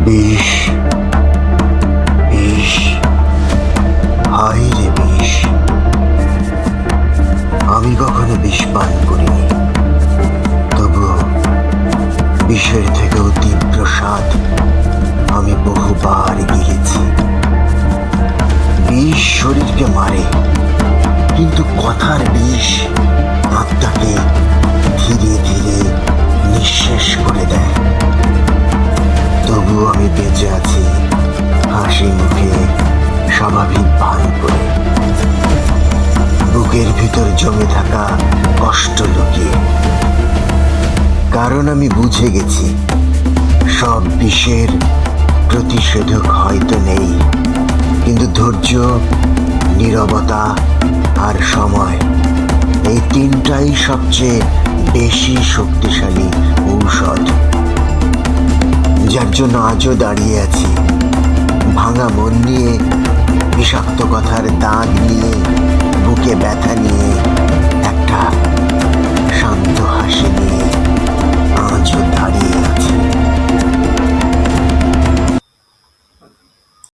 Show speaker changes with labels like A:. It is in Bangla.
A: বিষ, বিষ, হায় রে বিষ। আমি কখনো বিষ পান করিনি, তবুও বিষের থেকেও তীব্র স্বাদ আমি বহুবার গিলেছি। বিষ শরীরকে মারে, কিন্তু কথার বিষ আত্মাকে ধীরে ধীরে নিঃশেষ করে দেয়। তবু আমি বেঁচে আছি, হাসি মুখে, স্বাভাবিক ভান করে, বুকের ভিতর জমে থাকা কষ্ট লুকিয়ে। কারণ আমি বুঝে গেছি, সব বিষের প্রতিষেধক হয়তো নেই, কিন্তু ধৈর্য, নীরবতা আর সময়, এই তিনটাই সবচেয়ে বেশি শক্তিশালী ঔষধ। যার জন্য আজও দাঁড়িয়ে আছি, ভাঙা মন নিয়ে, বিষাক্ত কথার দাগ নিয়ে, বুকে ব্যথা নিয়ে,